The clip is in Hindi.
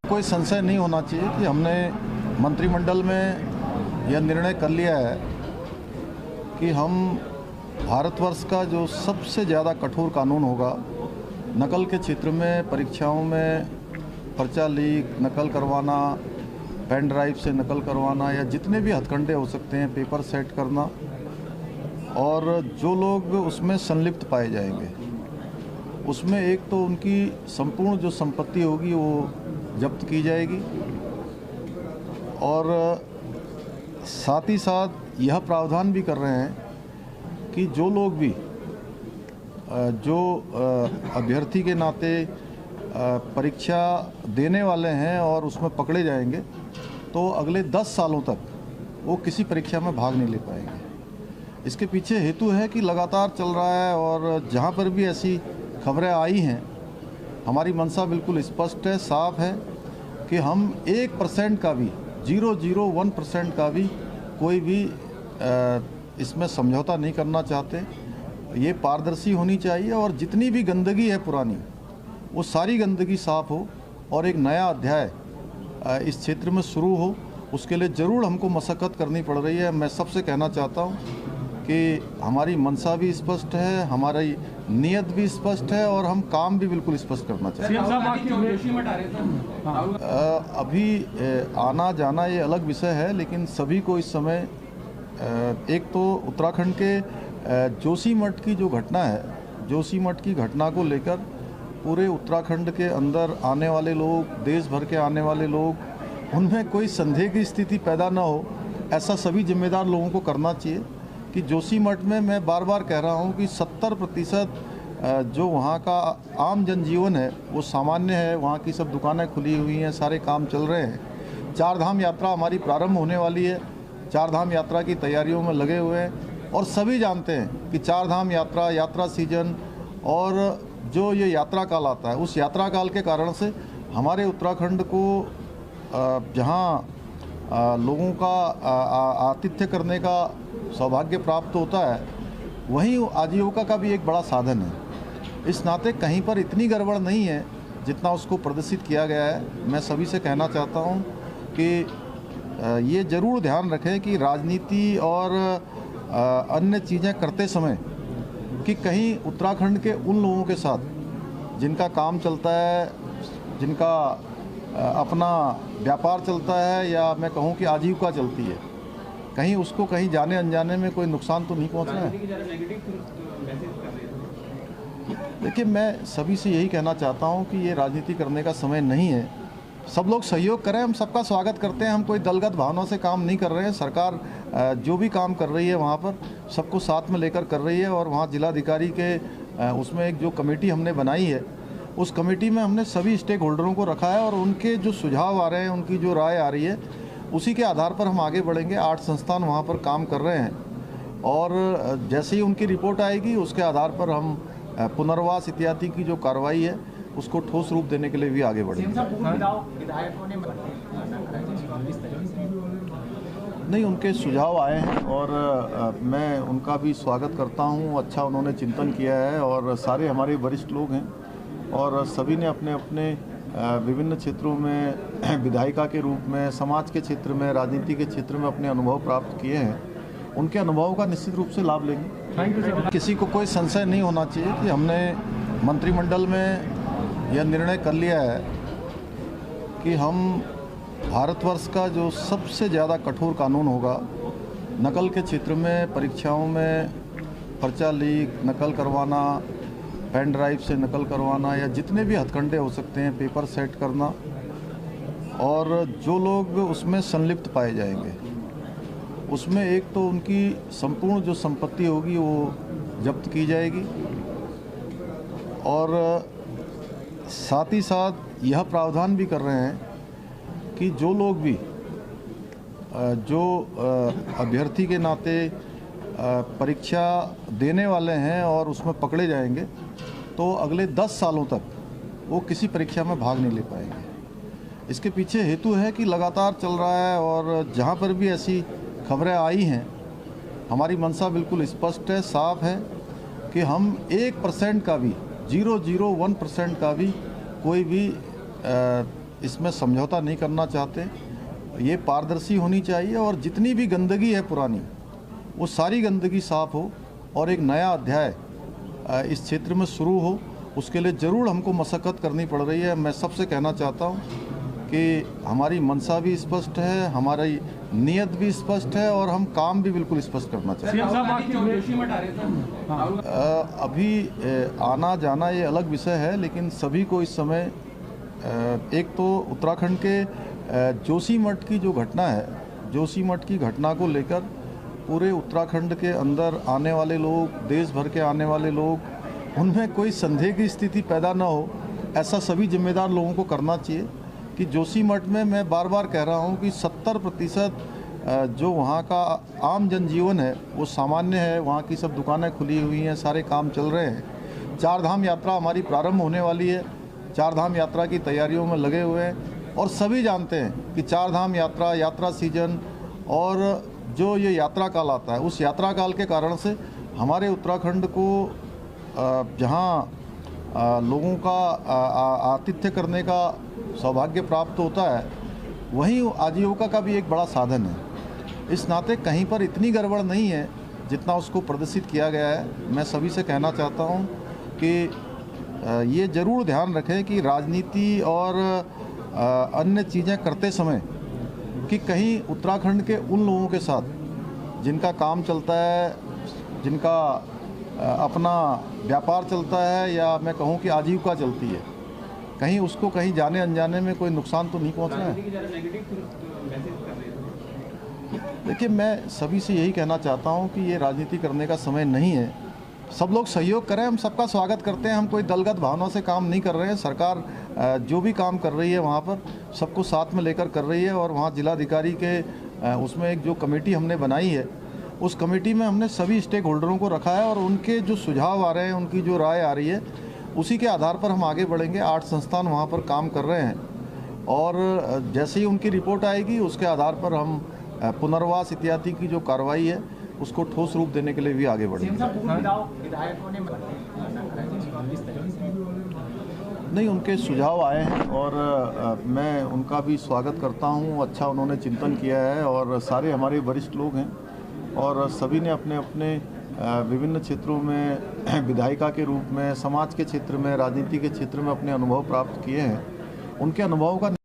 कोई संशय नहीं होना चाहिए कि हमने मंत्रिमंडल में यह निर्णय कर लिया है कि हम भारतवर्ष का जो सबसे ज़्यादा कठोर कानून होगा नकल के क्षेत्र में, परीक्षाओं में पर्चा लीक, नकल करवाना, पेन ड्राइव से नकल करवाना या जितने भी हथकंडे हो सकते हैं, पेपर सेट करना, और जो लोग उसमें संलिप्त पाए जाएंगे उसमें एक तो उनकी संपूर्ण जो संपत्ति होगी वो जब्त की जाएगी, और साथ ही साथ यह प्रावधान भी कर रहे हैं कि जो लोग भी जो अभ्यर्थी के नाते परीक्षा देने वाले हैं और उसमें पकड़े जाएंगे तो अगले 10 सालों तक वो किसी परीक्षा में भाग नहीं ले पाएंगे। इसके पीछे हेतु है कि लगातार चल रहा है, और जहाँ पर भी ऐसी खबरें आई हैं हमारी मंशा बिल्कुल स्पष्ट है, साफ है कि हम 1% का भी 0.01% का भी कोई भी इसमें समझौता नहीं करना चाहते। ये पारदर्शी होनी चाहिए और जितनी भी गंदगी है पुरानी वो सारी गंदगी साफ हो और एक नया अध्याय इस क्षेत्र में शुरू हो। उसके लिए ज़रूर हमको मशक्क़त करनी पड़ रही है। मैं सबसे कहना चाहता हूँ कि हमारी मंशा भी स्पष्ट है, हमारी नीयत भी स्पष्ट है और हम काम भी बिल्कुल स्पष्ट करना चाहते हैं। अभी आना जाना ये अलग विषय है, लेकिन सभी को इस समय एक तो उत्तराखंड के जोशीमठ की जो घटना है, जोशीमठ की घटना को लेकर पूरे उत्तराखंड के अंदर आने वाले लोग, देश भर के आने वाले लोग, उनमें कोई संदेह की स्थिति पैदा ना हो, ऐसा सभी जिम्मेदार लोगों को करना चाहिए कि जोशीमठ में मैं बार बार कह रहा हूँ कि 70% जो वहाँ का आम जनजीवन है वो सामान्य है। वहाँ की सब दुकानें खुली हुई हैं, सारे काम चल रहे हैं। 4 धाम यात्रा हमारी प्रारंभ होने वाली है, 4 धाम यात्रा की तैयारियों में लगे हुए हैं और सभी जानते हैं कि 4 धाम यात्रा सीजन और जो ये यात्रा काल आता है, उस यात्रा काल के कारण से हमारे उत्तराखंड को जहाँ लोगों का आतिथ्य करने का सौभाग्य प्राप्त होता है, वहीं आजीविका का भी एक बड़ा साधन है। इस नाते कहीं पर इतनी गड़बड़ नहीं है जितना उसको प्रदर्शित किया गया है। मैं सभी से कहना चाहता हूँ कि ये ज़रूर ध्यान रखें कि राजनीति और अन्य चीज़ें करते समय कि कहीं उत्तराखंड के उन लोगों के साथ जिनका काम चलता है, जिनका अपना व्यापार चलता है, या मैं कहूँ कि आजीविका चलती है, कहीं उसको कहीं जाने अनजाने में कोई नुकसान तो नहीं पहुँचना है। देखिए, मैं सभी से यही कहना चाहता हूँ कि ये राजनीति करने का समय नहीं है। सब लोग सहयोग करें, हम सबका स्वागत करते हैं। हम कोई दलगत भावना से काम नहीं कर रहे हैं। सरकार जो भी काम कर रही है वहाँ पर सबको साथ में लेकर कर रही है, और वहाँ जिलाधिकारी के उसमें एक जो कमेटी हमने बनाई है, उस कमेटी में हमने सभी स्टेक होल्डरों को रखा है और उनके जो सुझाव आ रहे हैं, उनकी जो राय आ रही है, उसी के आधार पर हम आगे बढ़ेंगे। 8 संस्थान वहाँ पर काम कर रहे हैं और जैसे ही उनकी रिपोर्ट आएगी उसके आधार पर हम पुनर्वास इत्यादि की जो कार्रवाई है उसको ठोस रूप देने के लिए भी आगे बढ़ेंगे। नहीं, उनके सुझाव आए हैं और मैं उनका भी स्वागत करता हूं। अच्छा, उन्होंने चिंतन किया है और सारे हमारे वरिष्ठ लोग हैं और सभी ने अपने अपने विभिन्न क्षेत्रों में विधायिका के रूप में, समाज के क्षेत्र में, राजनीति के क्षेत्र में अपने अनुभव प्राप्त किए हैं। उनके अनुभवों का निश्चित रूप से लाभ लेंगे। किसी को कोई संशय नहीं होना चाहिए कि हमने मंत्रिमंडल में यह निर्णय कर लिया है कि हम भारतवर्ष का जो सबसे ज़्यादा कठोर कानून होगा नकल के क्षेत्र में, परीक्षाओं में पर्चा लीक, नकल करवाना, पेन ड्राइव से नकल करवाना या जितने भी हथकंडे हो सकते हैं, पेपर सेट करना, और जो लोग उसमें संलिप्त पाए जाएंगे उसमें एक तो उनकी संपूर्ण जो संपत्ति होगी वो जब्त की जाएगी, और साथ ही साथ यह प्रावधान भी कर रहे हैं कि जो लोग भी जो अभ्यर्थी के नाते परीक्षा देने वाले हैं और उसमें पकड़े जाएंगे तो अगले 10 सालों तक वो किसी परीक्षा में भाग नहीं ले पाएंगे। इसके पीछे हेतु है कि लगातार चल रहा है, और जहाँ पर भी ऐसी खबरें आई हैं हमारी मंशा बिल्कुल स्पष्ट है, साफ है कि हम 1% का भी 0.01% का भी कोई भी इसमें समझौता नहीं करना चाहते। ये पारदर्शी होनी चाहिए और जितनी भी गंदगी है पुरानी, वो सारी गंदगी साफ हो और एक नया अध्याय इस क्षेत्र में शुरू हो। उसके लिए ज़रूर हमको मशक्क़त करनी पड़ रही है। मैं सबसे कहना चाहता हूँ कि हमारी मंशा भी स्पष्ट है, हमारी नीयत भी स्पष्ट है और हम काम भी बिल्कुल स्पष्ट करना चाहते हैं। अभी आना जाना ये अलग विषय है, लेकिन सभी को इस समय एक तो उत्तराखंड के जोशीमठ की जो घटना है, जोशीमठ की घटना को लेकर पूरे उत्तराखंड के अंदर आने वाले लोग, देश भर के आने वाले लोग, उनमें कोई संदेह की स्थिति पैदा ना हो, ऐसा सभी जिम्मेदार लोगों को करना चाहिए। कि जोशीमठ में मैं बार बार कह रहा हूँ कि 70% जो वहाँ का आम जनजीवन है वो सामान्य है। वहाँ की सब दुकानें खुली हुई हैं, सारे काम चल रहे हैं। चार धाम यात्रा हमारी प्रारंभ होने वाली है, चार धाम यात्रा की तैयारियों में लगे हुए हैं और सभी जानते हैं कि चार धाम यात्रा, यात्रा सीजन और जो ये यात्रा काल आता है, उस यात्रा काल के कारण से हमारे उत्तराखंड को जहाँ लोगों का आतिथ्य करने का सौभाग्य प्राप्त होता है, वहीं आजीविका का भी एक बड़ा साधन है। इस नाते कहीं पर इतनी गड़बड़ नहीं है जितना उसको प्रदर्शित किया गया है। मैं सभी से कहना चाहता हूं कि ये ज़रूर ध्यान रखें कि राजनीति और अन्य चीज़ें करते समय कि कहीं उत्तराखंड के उन लोगों के साथ जिनका काम चलता है, जिनका अपना व्यापार चलता है या मैं कहूं कि आजीविका चलती है, कहीं उसको कहीं जाने अनजाने में कोई नुकसान तो नहीं पहुंचना है। देखिए, मैं सभी से यही कहना चाहता हूं कि ये राजनीति करने का समय नहीं है। सब लोग सहयोग करें, हम सबका स्वागत करते हैं। हम कोई दलगत भावना से काम नहीं कर रहे हैं। सरकार जो भी काम कर रही है वहाँ पर सबको साथ में लेकर कर रही है और वहाँ जिलाधिकारी के उसमें एक जो कमेटी हमने बनाई है, उस कमेटी में हमने सभी स्टेक होल्डरों को रखा है और उनके जो सुझाव आ रहे हैं, उनकी जो राय आ रही है, उसी के आधार पर हम आगे बढ़ेंगे। 8 संस्थान वहाँ पर काम कर रहे हैं और जैसे ही उनकी रिपोर्ट आएगी उसके आधार पर हम पुनर्वास इत्यादि की जो कार्रवाई है उसको ठोस रूप देने के लिए भी आगे बढ़ेंगे। नहीं, उनके सुझाव आए हैं और मैं उनका भी स्वागत करता हूं। अच्छा उन्होंने चिंतन किया है और सारे हमारे वरिष्ठ लोग हैं और सभी ने अपने अपने विभिन्न क्षेत्रों में विधायिका के रूप में, समाज के क्षेत्र में, राजनीति के क्षेत्र में अपने अनुभव प्राप्त किए हैं। उनके अनुभवों का